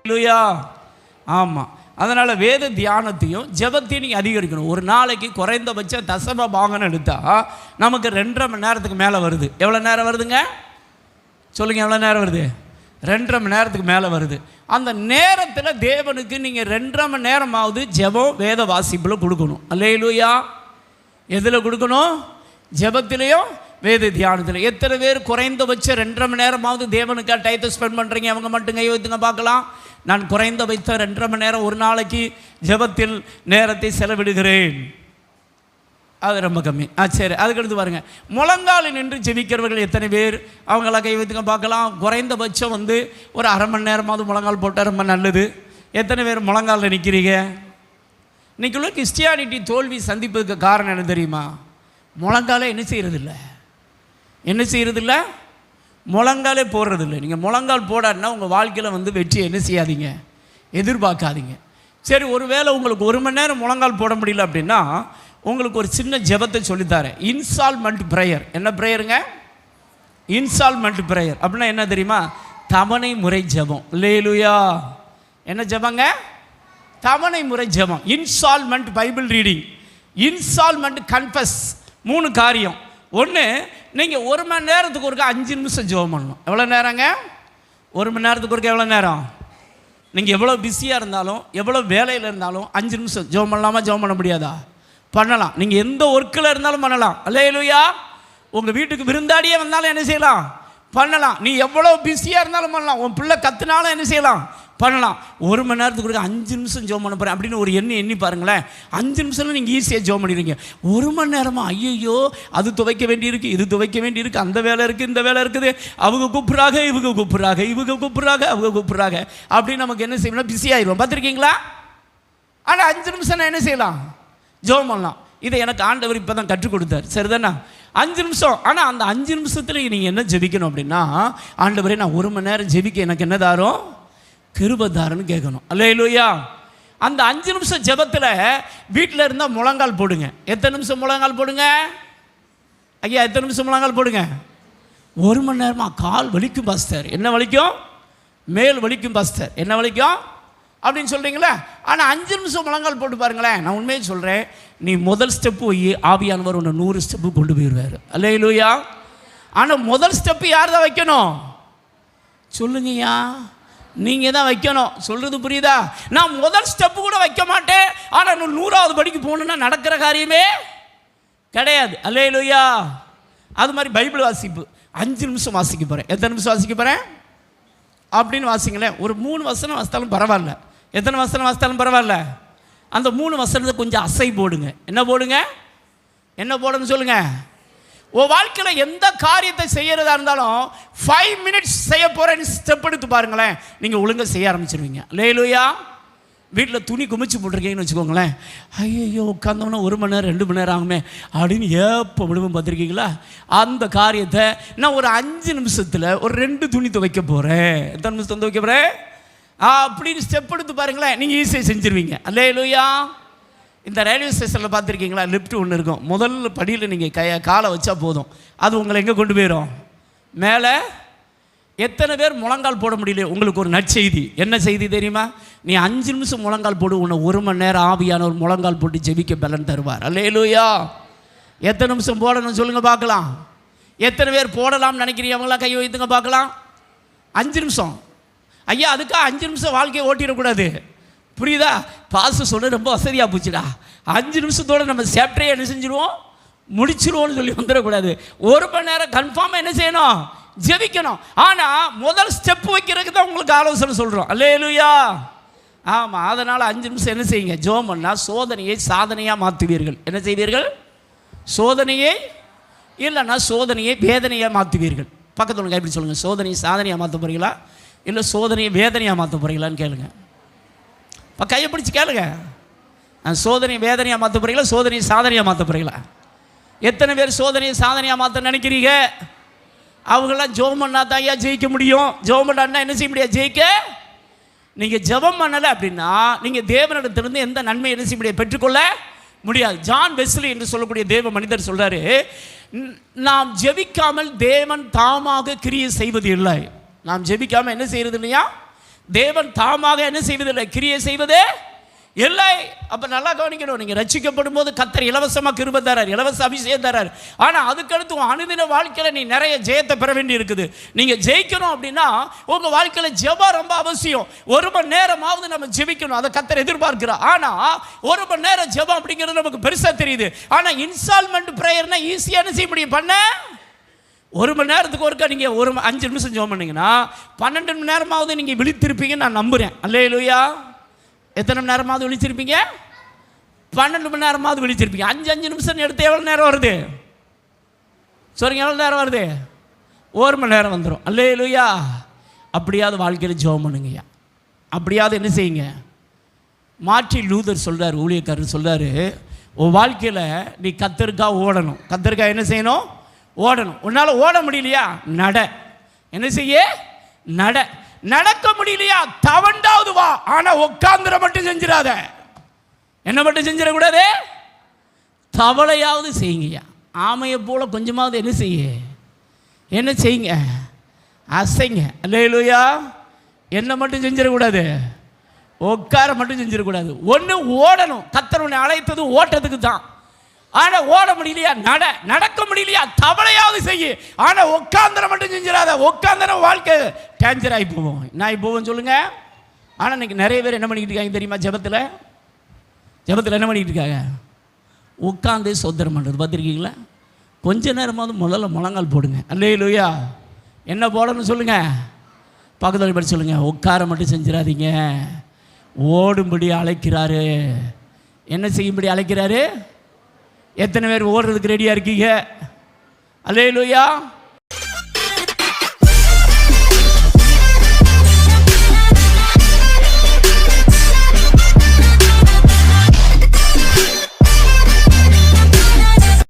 அல்லேலூயா. ஆமாம், அதனால் வேத தியானத்தையும் ஜெபத்தையும் நீங்கள் அதிகரிக்கணும். ஒரு நாளைக்கு குறைந்தபட்சம் தசம பாகம்னு எடுத்தால் நமக்கு 2.5 மணி நேரத்துக்கு மேலே வருது. எவ்வளோ நேரம் வருதுங்க சொல்லுங்கள்? எவ்வளோ நேரம் வருது? 2.5 மணி நேரத்துக்கு மேலே வருது. அந்த நேரத்தில் தேவனுக்கு நீங்கள் 2.5 மணி நேரமாவது ஜெபம் வேத வாசிப்பில் கொடுக்கணும். அல்லேலூயா. எதில் கொடுக்கணும்? ஜெபத்திலையும் வேத தியானத்தில். எத்தனை பேர் குறைந்தபட்சம் 2.5 மணி நேரமாவது தேவனுக்காக டயத்தை ஸ்பெண்ட் பண்ணுறீங்க? அவங்க மட்டும் கை வைத்துங்க பார்க்கலாம். நான் குறைந்தபட்சம் 2.5 மணி நேரம் ஒரு நாளைக்கு ஜெபத்தில் நேரத்தை செலவிடுகிறேன். அது ரொம்ப கம்மி. சரி, அதுக்கடுத்து பாருங்கள், முழங்காலில் நின்று ஜெபிக்கிறவர்கள் எத்தனை பேர்? அவங்கள கை வைத்துங்க பார்க்கலாம். குறைந்தபட்சம் ஒரு அரை மணி நேரமாவது முழங்கால் போட்டால் ரொம்ப நல்லது. எத்தனை பேர் முழங்காலில் நிற்கிறீங்க? இன்றைக்கி உள்ள கிறிஸ்டியானிட்டி தோல்வி சந்திப்பதுக்கு காரணம் என்ன தெரியுமா? முழங்காலே என்ன செய்கிறதில்ல, முழங்காலே போடுறதில்லை. நீங்கள் முழங்கால் போடாதுன்னா உங்கள் வாழ்க்கையில் வெற்றி என்ன செய்யாதீங்க, எதிர்பார்க்காதீங்க. சரி, ஒருவேளை உங்களுக்கு 1 மணி நேரம் முழங்கால் போட முடியல அப்படின்னா உங்களுக்கு ஒரு சின்ன ஜெபத்தை சொல்லித்தாரேன். Instalment prayer. என்ன ப்ரேயருங்க? இன்ஸ்டால்மெண்ட் ப்ரேயர் அப்படின்னா என்ன தெரியுமா? தவணை முறை ஜெபம். அல்லேலூயா. என்ன ஜெபங்க? தவணை முறை ஜெபம். Instalment Bible reading, instalment confess. 3 காரியம். ஒன்று, நீங்கள் 1 மணி நேரத்துக்கு ஒருக்கா 5 நிமிஷம் ஜெபம் பண்ணணும். எவ்வளோ நேரங்க? 1 மணி நேரத்துக்கு ஒருக்கா எவ்வளோ நேரம்? நீங்கள் எவ்வளோ பிஸியாக இருந்தாலும் எவ்வளோ வேலையில் இருந்தாலும் 5 நிமிஷம் ஜெபம் பண்ணலாமா? ஜெபம் பண்ண முடியாதா? பண்ணலாம். நீங்கள் எந்த ஒர்க்கில் இருந்தாலும் பண்ணலாம். அல்லேலூயா. உங்கள் வீட்டுக்கு விருந்தாடியே வந்தாலும் என்ன செய்யலாம்? பண்ணலாம். நீ எவ்வளோ பிஸியாக இருந்தாலும் பண்ணலாம். உன் பிள்ளை கற்றுனாலும் என்ன செய்யலாம்? பண்ணலாம். 1 மணி நேரத்துக்கு கொடுக்க 5 நிமிஷம் ஜெபம் பண்ண போகிறேன் அப்படின்னு ஒரு எண்ணி பாருங்களேன். 5 நிமிஷம்ல நீங்கள் ஈஸியாக ஜெபம் பண்ணிடுவீங்க. 1 மணி நேரமா? ஐயோ, அது துவைக்க வேண்டியிருக்கு, இது துவைக்க வேண்டியிருக்கு, அந்த வேலை இருக்குது, இந்த வேலை இருக்குது, அவங்க கூப்பிட்றாங்க, இவங்க கூப்பிட்றாங்க, அவங்க கூப்பிட்றாங்க அப்படின்னு நமக்கு என்ன செய்யணும்? பிஸி ஆயிடுவோம். பார்த்துருக்கீங்களா? ஆனால் 5 நிமிஷம் நான் என்ன செய்யலாம்? ஜெபம் பண்ணலாம். இதை எனக்கு ஆண்டவர் இப்போ தான் கற்றுக் கொடுத்தார். சரிதானா? 5 நிமிஷம். ஆனால் அந்த 5 நிமிஷத்தில் நீங்கள் என்ன ஜெபிக்கணும் அப்படின்னா, ஆண்டவரே நான் 1 மணி நேரம் ஜெபிக்க எனக்கு என்ன தாரும்? கிருபைதாரன்னு கேட்கணும். அல்லேலூயா. அந்த 5 நிமிஷம் ஜெபத்தில் வீட்டில் இருந்தால் முழங்கால் போடுங்க. எத்தனை நிமிஷம் முழங்கால் போடுங்க? ஐயா, எத்தனை நிமிஷம் முழங்கால் போடுங்க? 1 மணி நேரமாக கால் வலிக்கும் பாஸ்டர். என்ன வலிக்கும்? மேல் வலிக்கும் பாஸ்டர். என்ன வலிக்கும் அப்படின்னு சொல்கிறீங்களே. ஆனால் 5 நிமிஷம் முழங்கால் போட்டு பாருங்களேன். நான் உண்மையை சொல்கிறேன், நீ முதல் ஸ்டெப்பு போய் ஆவியானவர் உன்னை 100 ஸ்டெப்பு கொண்டு போயிடுவார். அல்லேலூயா. ஆனால் முதல் ஸ்டெப்பு யார் தான் வைக்கணும்? சொல்லுங்கய்யா, நீங்கள் தான் வைக்கணும். சொல்கிறது புரியுதா? நான் முதல் ஸ்டெப்பு கூட வைக்க மாட்டேன், ஆனால் 100வது படிக்கு போகணுன்னா நடக்கிற காரியமே கிடையாது. அல்லேலூயா. அது மாதிரி பைபிள் வாசிப்பு 5 நிமிஷம் வாசிக்க போகிறேன். எத்தனை நிமிஷம் வாசிக்க போகிறேன் அப்படின்னு வாசிங்களேன். ஒரு 3 வசனம் வாசித்தாலும் பரவாயில்ல. எத்தனை வசனம் வாசித்தாலும் பரவாயில்ல. அந்த 3 வசனத்தை கொஞ்சம் அசை போடுங்க. என்ன போடுங்க? என்ன போடுன்னு சொல்லுங்கள். உன் வாழ்க்கையில் எந்த காரியத்தை செய்கிறதா இருந்தாலும் 5 மினிட்ஸ் செய்ய போகிறேன்னு ஸ்டெப் எடுத்து பாருங்களேன். நீங்கள் ஒழுங்காக செய்ய ஆரம்பிச்சிருவீங்க. அல்லேலூயா. வீட்டில் துணி குமிச்சு போட்டிருக்கீங்கன்னு வச்சுக்கோங்களேன். ஐயோ, உட்காந்தோன்னா 1 மணி நேரம் 2 மணி நேரம் ஆகுமே அப்படின்னு எப்போ விடுவோம். பார்த்துருக்கீங்களா? அந்த காரியத்தை நான் ஒரு 5 நிமிஷத்தில் ஒரு 2 துணி துவைக்க போகிறேன். எத்தனை நிமிஷம் துவைக்க போகிறேன் அப்படின்னு ஸ்டெப் எடுத்து பாருங்களேன். நீங்கள் ஈஸியாக செஞ்சுருவீங்க. அல்லேலூயா. இந்த ரயில்வே ஸ்டேஷனில் பார்த்துருக்கீங்களா? லிஃப்ட் ஒன்று இருக்கும். முதல் படியில் நீங்கள் காலை வச்சா போதும், அது உங்களை எங்கே கொண்டு போயிடும்? மேலே. எத்தனை பேர் முழங்கால் போட முடியல? உங்களுக்கு ஒரு நற்செய்தி. என்ன செய்தி தெரியுமா? நீ 5 நிமிஷம் முழங்கால் போடு, உன்னை 1 மணி நேரம் ஆவியானவர் முழங்கால் போட்டு ஜெபிக்க பலன் தருவார். அல்லேலூயா. எத்தனை நிமிஷம் போடணும்னு சொல்லுங்கள் பார்க்கலாம். எத்தனை பேர் போடலாம்னு நினைக்கிறீங்க? அவங்களாம் கை வைத்துங்க பார்க்கலாம். 5 நிமிஷம். ஐயா, அதுக்காக 5 நிமிஷம் வாழ்க்கையை ஓட்டிடக்கூடாது. புரியுதா? பாச சொல்ல ரொம்ப வசதியாக போச்சுடா. 5 நிமிஷத்தோடு நம்ம சாப்டரே என்ன செஞ்சுருவோம்? முடிச்சிருவோம்னு சொல்லி வந்துடக்கூடாது. 1 மணி நேரம் கன்ஃபார்மாக என்ன செய்யணும்? ஜெபிக்கணும். ஆனால் முதல் ஸ்டெப் வைக்கிறதுக்கு தான் உங்களுக்கு ஆலோசனை சொல்கிறோம். அல்லேலூயா. ஆமாம். அதனால் 5 நிமிஷம் என்ன செய்யுங்க? ஜெபம் பண்ணால் சோதனையை சாதனையாக மாற்றுவீர்கள். என்ன செய்வீர்கள்? சோதனையை இல்லைன்னா சோதனையை வேதனையாக மாற்றுவீர்கள். பக்கத்தில் கைப்பிடி சொல்லுங்கள். சோதனையை சாதனையாக மாற்ற போகிறீங்களா இல்லை சோதனையை வேதனையாக மாற்ற போகிறீங்களான்னு கேளுங்க. இப்போ கையை பிடிச்சி கேளுங்க. சோதனையை வேதனையாக மாற்ற போகிறீங்களா சோதனையை சாதனையாக மாற்ற போகிறீங்களா? எத்தனை பேர் சோதனையை சாதனையாக மாற்ற நினைக்கிறீங்க? அவங்களாம் ஜெபம் பண்ணா தான் ஐயா ஜெயிக்க முடியும். ஜெபம் பண்ணான்னா என்ன செய்ய முடியாது? ஜெயிக்க நீங்கள் ஜெபம் பண்ணலை அப்படின்னா நீங்கள் தேவனிடத்திலிருந்து எந்த நன்மை என்ன செய்ய முடியாது? பெற்றுக்கொள்ள முடியாது. ஜான் வெஸ்லி என்று சொல்லக்கூடிய தேவ மனிதர் சொல்கிறாரு, நாம் ஜெபிக்காமல் தேவன் தாமாக கிரியை செய்வது இல்லை. நாம் ஜெபிக்காமல் என்ன செய்கிறது இல்லையா? தேவன் தாமாக என்ன செய்வதில்லை, கிரியை செய்வதே இல்லை. அப்போ நல்லா கவனிக்கணும். நீங்கள் ரட்சிக்கப்படும் போது கர்த்தர் இலவசமாக கிருபை தரார், இலவச அபிஷேகம் தரார். ஆனால் அதுக்கடுத்து அனுதின வாழ்க்கையில் நீ நிறைய ஜெயத்தை பெற வேண்டி இருக்குது. நீங்கள் ஜெயிக்கணும் அப்படின்னா உங்கள் வாழ்க்கையில் ஜெபம் ரொம்ப அவசியம். 1 மணி நேரமாவது நம்ம ஜெபிக்கணும், அதை கர்த்தர் எதிர்பார்க்கிறார். ஆனால் 1 மணி நேரம் ஜெபம் அப்படிங்கிறது நமக்கு பெருசாக தெரியுது. ஆனால் இன்ஸ்டால்மெண்ட் ப்ரேயர்னா ஈஸியாக செய்ய முடியும். பண்ண 1 மணி நேரத்துக்கு ஒருக்கா நீங்கள் 5 நிமிஷம் ஜெபம் பண்ணிங்கன்னா 12 மணி நேரமாவது நீங்கள் விழித்திருப்பீங்கன்னு நான் நம்புகிறேன். அல்லேலூயா. எத்தனை மணி நேரமாவது விழிச்சிருப்பீங்க? 12 மணி நேரமாவது விழிச்சிருப்பீங்க. 5 நிமிஷம் எடுத்து எவ்வளோ நேரம் வருது சொல்லுங்க? எவ்வளோ நேரம் வருது? 1 மணி நேரம் வந்துடும். அல்லேலூயா. அப்படியாவது வாழ்க்கையில் ஜெபம் பண்ணுங்கய்யா. அப்படியாவது என்ன செய்யுங்க? மார்ட்டின் லூதர் சொல்கிறார், ஊழியக்காரர் சொல்கிறாரு, உன் வாழ்க்கையில் நீ கர்த்தருக்காக ஓடணும். கர்த்தருக்காக என்ன செய்யணும்? ஓடணும். உன்னால் ஓட முடியலையா? நட. என்ன செய்ய? நட. நடக்க முடியலையா? தவண்டாவது வா. ஆனால் உட்காந்துட மட்டும் செஞ்சிடாத. என்ன மட்டும் செஞ்சிடக்கூடாது? தவளையாவது செய்யுங்கய்யா. ஆமையை போல கொஞ்சமாவது என்ன செய்ய? என்ன செய்யுங்க? அசைங்க. அல்லேலூயா. என்ன மட்டும் செஞ்சிடக்கூடாது? உட்கார மட்டும் செஞ்சிடக்கூடாது. ஒன்று ஓடணும். கர்த்தர் உன்னை அழைத்தது ஓட்டத்துக்கு தான். ஆனால் ஓட முடியலையா? நடக்க முடியலையா? தவளையாவது செய்ய. ஆனால் உட்காந்துட மட்டும் செஞ்சிடாத. உட்காந்துன வாழ்க்கை டேஞ்சர் ஆகி போவோம். நான் இப்போ சொல்லுங்க. ஆனால் இன்னைக்கு நிறைய பேர் என்ன பண்ணிக்கிட்டு இருக்காங்க தெரியுமா? ஜெபத்தில் என்ன பண்ணிக்கிட்டு இருக்காங்க? உட்காந்து சொந்தரம் பண்ணுறது பார்த்துருக்கீங்களா? கொஞ்ச நேரமாவது முதல்ல முழங்கால் போடுங்க. அல்லேலூயா. என்ன போடணும்னு சொல்லுங்கள். பக்கத்தில் படி சொல்லுங்கள். உட்கார மட்டும் செஞ்சிடாதீங்க. ஓடும்படி அழைக்கிறாரு. என்ன செய்யும்படி அழைக்கிறாரு? எத்தனை பேர் ஓடுறதுக்கு ரெடியாக இருக்கீங்க? அல்லேலூயா.